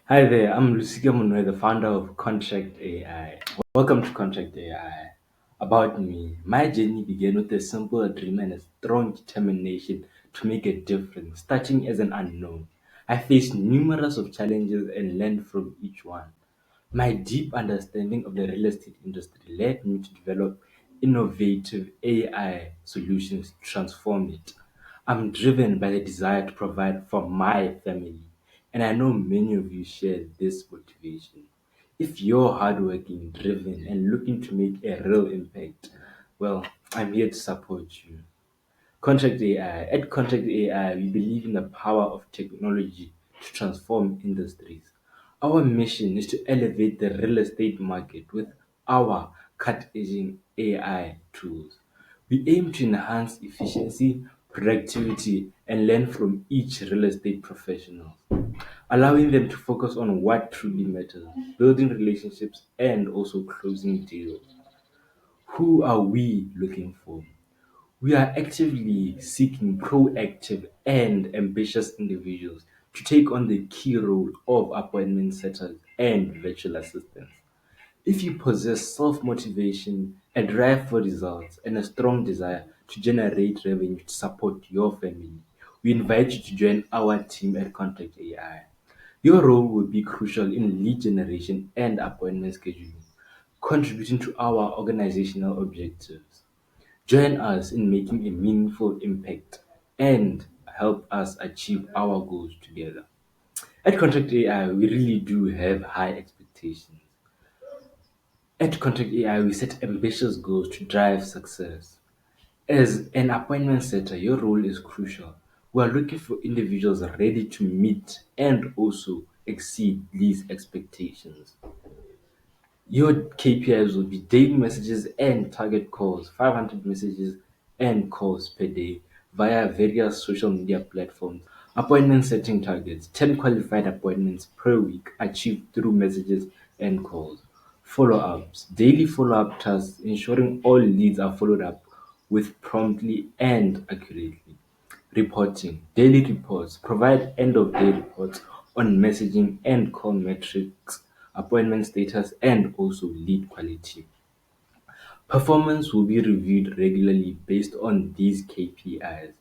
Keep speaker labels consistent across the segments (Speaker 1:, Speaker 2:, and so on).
Speaker 1: Hi there, I'm Losika, Monowe, the founder of Contrukt AI. Welcome to Contrukt AI. About me, my journey began with a simple dream and a strong determination to make a difference. Starting as an unknown, I faced numerous of challenges and learned from each one. My deep understanding of the real estate industry led me to develop innovative AI solutions to transform it. I'm driven by the desire to provide for my family, and I know many of you share this motivation. If you're hardworking, driven, and looking to make a real impact, well, I'm here to support you. Contract AI. At Contract AI, we believe in the power of technology to transform industries. Our mission is to elevate the real estate market with our cut-edge AI tools. We aim to enhance efficiency, productivity, and learn from each real estate professional, allowing them to focus on what truly matters, building relationships, and also closing deals. Who are we looking for? We are actively seeking proactive and ambitious individuals to take on the key role of appointment setters and virtual assistants. If you possess self motivation, a drive for results, and a strong desire to generate revenue to support your family, we invite you to join our team at Contact AI. Your role will be crucial in lead generation and appointment scheduling, contributing to our organizational objectives. Join us in making a meaningful impact and help us achieve our goals together. At Contact AI, we really do have high expectations. At Contact AI, we set ambitious goals to drive success. As an appointment setter, your role is crucial. We are looking for individuals ready to meet and also exceed these expectations. Your KPIs will be daily messages and target calls, 500 messages and calls per day via various social media platforms. Appointment setting targets, 10 qualified appointments per week achieved through messages and calls. Follow ups, daily follow up tasks, ensuring all leads are followed up with promptly and accurately. Reporting, daily reports, provide end of day reports on messaging and call metrics, appointment status, and also lead quality. Performance will be reviewed regularly based on these KPIs.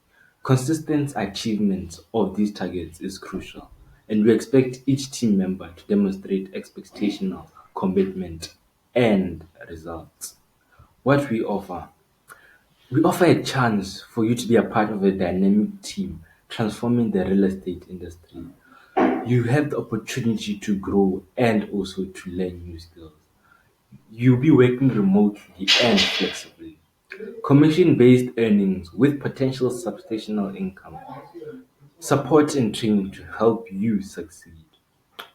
Speaker 1: Consistent achievement of these targets is crucial, and we expect each team member to demonstrate expectational commitment and results. What we offer a chance for you to be a part of a dynamic team transforming the real estate industry. You have the opportunity to grow and also to learn new skills. You'll be working remotely and flexibly. Commission-based earnings with potential substantial income. Support and training to help you succeed.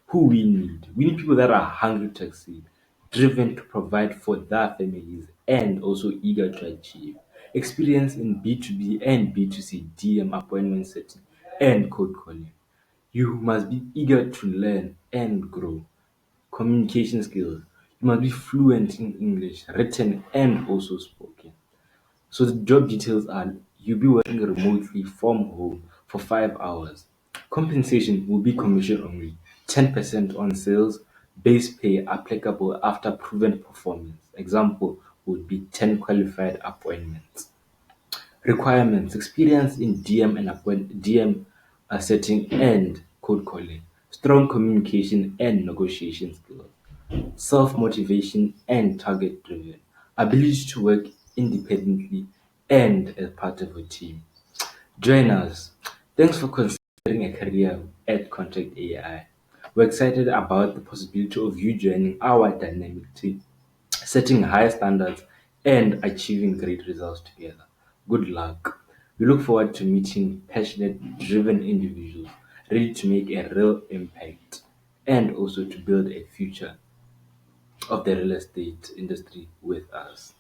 Speaker 1: Who we need? We need people that are hungry to succeed, driven to provide for their families, and also eager to achieve. Experience in B2B and B2C DM appointment setting and code calling. You must be eager to learn and grow. Communication skills. You must be fluent in English, written and also spoken. So the job details are you'll be working remotely from home for 5 hours. Compensation will be commission only, 10% on sales, base pay applicable after proven performance. Example would be 10 qualified appointments. Requirements: experience in DM setting and code calling, strong communication and negotiation skills, self-motivation and target-driven, ability to work independently and as part of a team. Join us. Thanks for considering a career at Contact AI. We're excited about the possibility of you joining our dynamic team, setting high standards and achieving great results together. Good luck. We look forward to meeting passionate, driven individuals ready to make a real impact and also to build a future of the real estate industry with us.